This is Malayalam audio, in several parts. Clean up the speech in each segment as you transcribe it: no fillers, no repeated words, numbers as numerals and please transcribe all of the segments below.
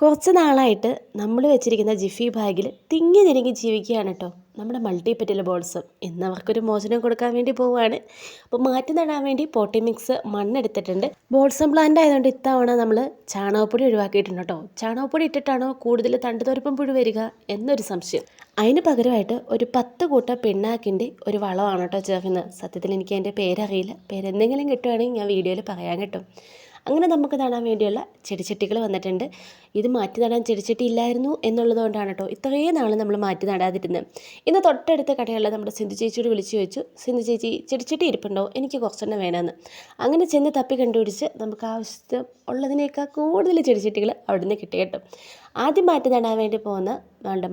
കുറച്ച് നാളായിട്ട് നമ്മൾ വെച്ചിരിക്കുന്ന ജിഫി ബാഗിൽ തിങ്ങി തിരിങ്ങി ജീവിക്കുകയാണ് കേട്ടോ നമ്മുടെ മൾട്ടി പെറ്റൽ ബോൾസ്. ഇന്ന് അവർക്കൊരു മോചനം കൊടുക്കാൻ വേണ്ടി പോവുകയാണ്. അപ്പോൾ മാറ്റി നടാൻ വേണ്ടി പോട്ടി മിക്സ് മണ്ണെടുത്തിട്ടുണ്ട്. ബോൾസം പ്ലാന്റ് ആയതുകൊണ്ട് ഇത്തവണ നമ്മൾ ചാണകപ്പൊടി ഒഴിവാക്കിയിട്ടുണ്ട് കേട്ടോ. ചാണകപ്പൊടി ഇട്ടിട്ടാണോ കൂടുതൽ തണ്ടുതുരപ്പം പുഴു വരിക എന്നൊരു സംശയം. അതിന് പകരമായിട്ട് ഒരു 10 കൂട്ട പിണ്ണാക്കിൻ്റെ ഒരു വളമാണ് കേട്ടോ ചേർക്കുന്നത്. സത്യത്തിൽ എനിക്ക് അതിൻ്റെ പേരറിയില്ല. പേരെന്തെങ്കിലും കിട്ടുകയാണെങ്കിൽ ഞാൻ വീഡിയോയിൽ പറയാൻ കേട്ടോ. അങ്ങനെ നമുക്ക് നടാൻ വേണ്ടിയുള്ള ചെടിച്ചട്ടികൾ വന്നിട്ടുണ്ട്. ഇത് മാറ്റി നടാൻ ചെടിച്ചട്ടി ഇല്ലായിരുന്നു എന്നുള്ളത് കൊണ്ടാണ് കേട്ടോ ഇത്രയും നാൾ നമ്മൾ മാറ്റി നടാതിരുന്നത്. ഇന്ന് തൊട്ടടുത്ത കടയുള്ള നമ്മുടെ സിന്ധു ചേച്ചിയോട് വിളിച്ചു ചോദിച്ചു, സിന്ധു ചേച്ചി ചെടിച്ചട്ടി ഇരിപ്പുണ്ടോ, എനിക്ക് കുറച്ചെണ്ണം വേണമെന്ന്. അങ്ങനെ ചെന്ന് തപ്പി കണ്ടുപിടിച്ച് നമുക്ക് ആവശ്യത്തിന് ഉള്ളതിനേക്കാൾ കൂടുതൽ ചെടിച്ചട്ടികൾ അവിടുന്ന് കിട്ടി കേട്ടോ. ആദ്യം മാറ്റി നടാൻ വേണ്ടി പോകുന്ന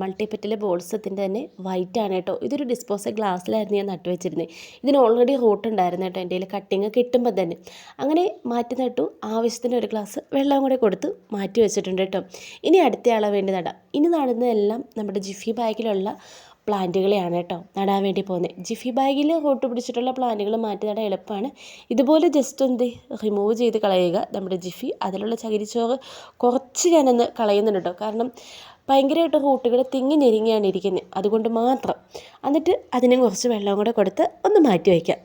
മൾട്ടിപെറ്റൽ ബോൾസത്തിൻ്റെ തന്നെ വൈറ്റ് ആണ് കേട്ടോ. ഇതൊരു ഡിസ്പോസൽ ഗ്ലാസ്സിലായിരുന്നു ഞാൻ നട്ടുവെച്ചിരുന്നത്. ഇതിന് ഓൾറെഡി റൂട്ട് ഉണ്ടായിരുന്നു കേട്ടോ എൻ്റെ കയ്യിൽ കട്ടിങ് കിട്ടുമ്പോൾ തന്നെ. അങ്ങനെ മാറ്റി നട്ടു. ആവശ്യത്തിന് ഒരു ഗ്ലാസ് വെള്ളം കൂടെ കൊടുത്ത് മാറ്റി വെച്ചിട്ടുണ്ട് കേട്ടോ. ഇനി അടുത്തയാളെ വേണ്ടി നടാം. ഇനി നടുന്നതെല്ലാം നമ്മുടെ ജിഫി ബാഗിലുള്ള പ്ലാന്റുകളെയാണ് കേട്ടോ നടാൻ വേണ്ടി പോകുന്നത്. ജിഫി ബാഗിൽ റൂട്ട് പിടിച്ചിട്ടുള്ള പ്ലാന്റുകൾ മാറ്റി നടാൻ എളുപ്പമാണ്. ഇതുപോലെ ജസ്റ്റ് ഒന്ന് റിമൂവ് ചെയ്ത് കളയുക നമ്മുടെ ജിഫി. അതിലുള്ള ചകിരിച്ചോറ് കുറച്ച് ഞാനൊന്ന് കളയുന്നുണ്ട് കേട്ടോ. കാരണം ഭയങ്കരമായിട്ട് റൂട്ടുകൾ തിങ്ങി ഞെരുങ്ങിയാണ് ഇരിക്കുന്നത്, അതുകൊണ്ട് മാത്രം. എന്നിട്ട് അതിനും കുറച്ച് വെള്ളം കൂടെ കൊടുത്ത് ഒന്ന് മാറ്റി വയ്ക്കാം.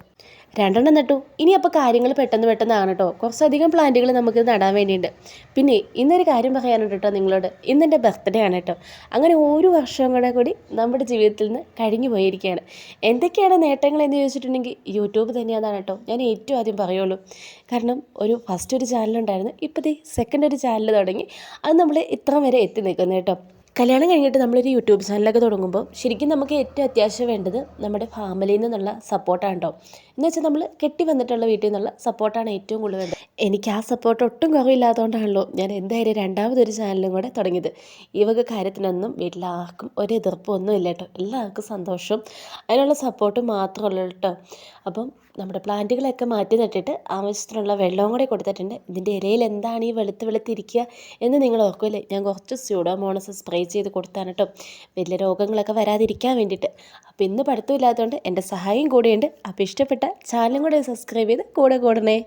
2 നട്ടു. ഇനി അപ്പോൾ കാര്യങ്ങൾ പെട്ടെന്നാണ് കേട്ടോ. കുറച്ചധികം പ്ലാന്റുകൾ നമുക്ക് നടാൻ വേണ്ടിയിട്ട്. പിന്നെ ഇന്നൊരു കാര്യം പറയാനുണ്ട് കേട്ടോ നിങ്ങളോട്. ഇന്നെൻ്റെ ബർത്ത്ഡേ ആണ് കേട്ടോ. അങ്ങനെ ഒരു വർഷവും കൂടി നമ്മുടെ ജീവിതത്തിൽ നിന്ന് കഴിഞ്ഞു പോയിരിക്കുകയാണ്. എന്തൊക്കെയാണ് നേട്ടങ്ങൾ എന്ന് ചോദിച്ചിട്ടുണ്ടെങ്കിൽ യൂട്യൂബ് തന്നെയാണ് കേട്ടോ ഞാൻ ഏറ്റവും ആദ്യം പറയുള്ളൂ. കാരണം ഫസ്റ്റ് ഒരു ചാനലുണ്ടായിരുന്നു, ഇപ്പോൾ സെക്കൻഡ് ഒരു ചാനൽ തുടങ്ങി. അത് നമ്മൾ ഇത്ര വരെ എത്തി നിൽക്കുന്നു കേട്ടോ. കല്യാണം കഴിഞ്ഞിട്ട് നമ്മളൊരു യൂട്യൂബ് ചാനലൊക്കെ തുടങ്ങുമ്പോൾ ശരിക്കും നമുക്ക് ഏറ്റവും അത്യാവശ്യം വേണ്ടത് നമ്മുടെ ഫാമിലിയിൽ നിന്നുള്ള സപ്പോർട്ടാണ് കേട്ടോ. എന്ന് വെച്ചാൽ നമ്മൾ കെട്ടി വന്നിട്ടുള്ള വീട്ടിൽ നിന്നുള്ള സപ്പോർട്ടാണ് ഏറ്റവും കൂടുതൽ വേണ്ടത്. എനിക്ക് ആ സപ്പോർട്ട് ഒട്ടും കുറവില്ലാത്തതുകൊണ്ടാണല്ലോ ഞാൻ എന്തായാലും രണ്ടാമതൊരു ചാനലും കൂടെ തുടങ്ങിയത്. ഈ വക കാര്യത്തിനൊന്നും വീട്ടിലാർക്കും ഒരു എതിർപ്പൊന്നും ഇല്ല കേട്ടോ. എല്ലാവർക്കും സന്തോഷവും അതിനുള്ള സപ്പോർട്ടും മാത്രമല്ല കേട്ടോ. അപ്പം നമ്മുടെ പ്ലാന്റുകളൊക്കെ മാറ്റി നട്ടിട്ട് ആവശ്യത്തിനുള്ള വെള്ളവും കൂടെ കൊടുത്തിട്ടുണ്ട്. ഇതിൻ്റെ ഇലയിൽ എന്താണ് ഈ വെളുത്തിരിക്കുക എന്ന് നിങ്ങൾ ഓർക്കുമല്ലേ? ഞാൻ കുറച്ച് സ്യൂഡോമോണസ് സ്പ്രേ ചെയ്ത് കൊടുത്താണ് കേട്ടോ, വലിയ രോഗങ്ങളൊക്കെ വരാതിരിക്കാൻ വേണ്ടിയിട്ട്. അപ്പോൾ ഇന്ന് പഠിത്തമില്ലാത്തതുകൊണ്ട് എൻ്റെ സഹായം കൂടെയുണ്ട്. അപ്പോൾ ഇഷ്ടപ്പെട്ട ചാനലും കൂടെ സബ്സ്ക്രൈബ് ചെയ്ത് കൂടെ കൂടണേ.